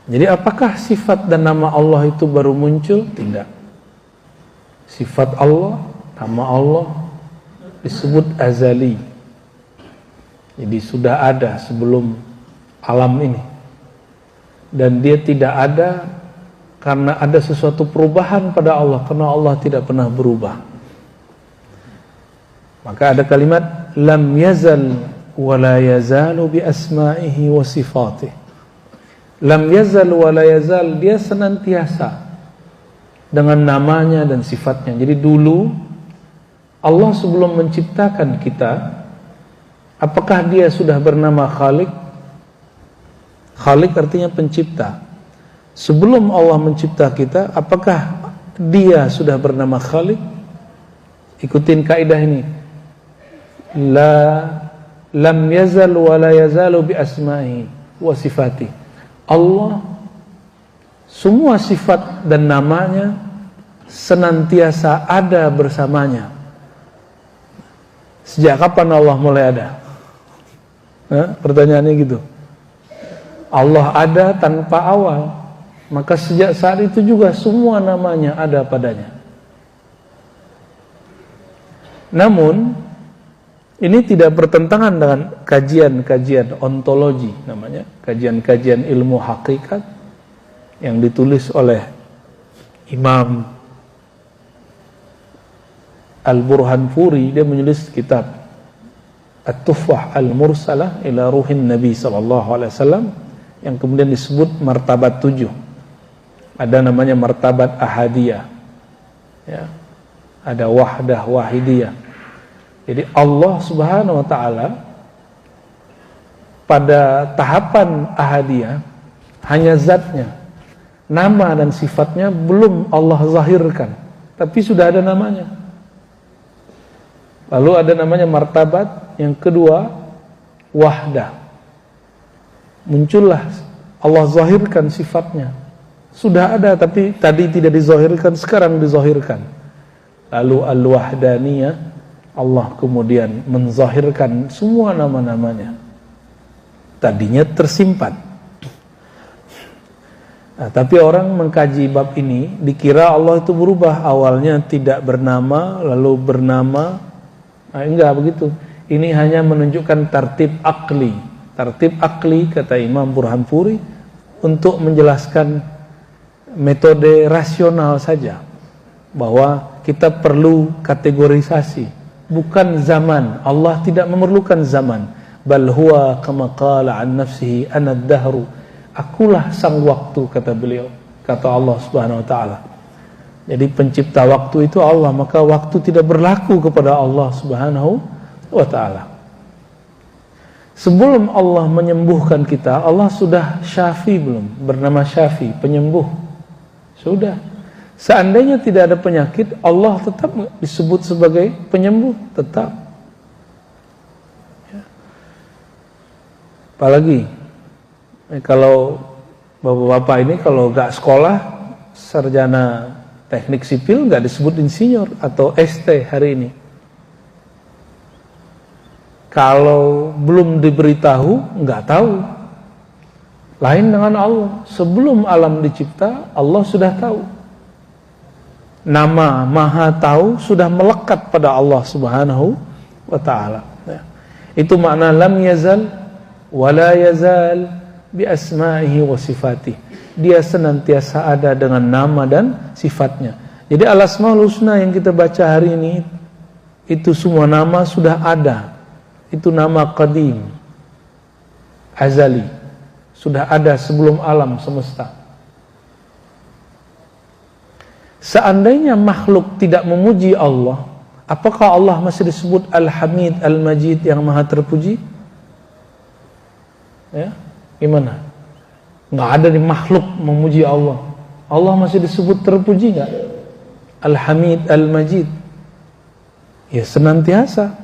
Jadi apakah sifat dan nama Allah itu baru muncul? Tidak. Sifat Allah, nama Allah disebut azali. Jadi sudah ada sebelum alam ini. Dan dia tidak ada karena ada sesuatu perubahan pada Allah, karena Allah tidak pernah berubah. Maka ada kalimat lam yazal wa la yazalu bi asma'ihi wa sifatih. Lam yazal wa la yazal, dia senantiasa dengan namanya dan sifatnya. Jadi dulu Allah sebelum menciptakan kita, apakah dia sudah bernama Khalik? Khalik artinya pencipta. Sebelum Allah mencipta kita, apakah dia sudah bernama Khalik? Ikutin kaidah ini. Lam yazal wa la yazalu bi asma'i wa sifati. Allah semua sifat dan namanya senantiasa ada bersamanya. Sejak kapan Allah mulai ada? Pertanyaannya gitu. Allah ada tanpa awal, maka sejak saat itu juga semua namanya ada padanya. Namun ini tidak bertentangan dengan kajian-kajian ontologi, namanya kajian-kajian ilmu hakikat yang ditulis oleh Imam Al-Burhanpuri. Dia menulis kitab At-Tuffah Al-Mursalah ila Ruhin Nabi SAW yang kemudian disebut martabat 7. Ada namanya martabat ahadiyah, ya. Ada wahdah wahidiyah. Jadi Allah Subhanahu wa ta'ala pada tahapan ahadiyah hanya zatnya, nama dan sifatnya belum Allah zahirkan, tapi sudah ada namanya. Lalu ada namanya martabat yang kedua, wahdah. Muncullah Allah zahirkan sifatnya, sudah ada tapi tadi tidak dizahirkan, sekarang dizahirkan. Lalu al-wahdaniyah, Allah kemudian menzahirkan semua nama-namanya. Tadinya tersimpan. Nah, tapi orang mengkaji bab ini dikira Allah itu berubah, awalnya tidak bernama lalu bernama. Nah, enggak begitu. Ini hanya menunjukkan tartib akli. Tartib akli kata Imam Burhanpuri untuk menjelaskan metode rasional saja, bahwa kita perlu kategorisasi. Bukan zaman, Allah tidak memerlukan zaman. Bal huwa kama qala an nafsihi ana ad-dahru. Akulah sang waktu, kata beliau, kata Allah Subhanahu wa taala. Jadi pencipta waktu itu Allah, maka waktu tidak berlaku kepada Allah Subhanahu wa taala. Sebelum Allah menyembuhkan kita, Allah sudah Syafi belum? Bernama Syafi, penyembuh. Sudah. Seandainya tidak ada penyakit, Allah tetap disebut sebagai penyembuh, tetap. Ya. Apalagi kalau bapak-bapak ini kalau gak sekolah, sarjana teknik sipil gak disebut insinyur atau ST hari ini. Kalau belum diberitahu, gak tahu. Lain dengan Allah. Sebelum alam dicipta, Allah sudah tahu. Nama Maha Tahu sudah melekat pada Allah Subhanahu wa ta'ala. Ya. Itu makna lam yazal wa la yazal bi asma'ihi wa sifatih. Dia senantiasa ada dengan nama dan sifatnya. Jadi al-asmaul husna yang kita baca hari ini, itu semua nama sudah ada. Itu nama qadim, azali, sudah ada sebelum alam semesta. Seandainya makhluk tidak memuji Allah, apakah Allah masih disebut Al-Hamid, Al-Majid, yang maha terpuji? Ya, gimana? Nggak ada di makhluk memuji Allah. Allah masih disebut terpuji nggak? Al-Hamid, Al-Majid. Ya senantiasa.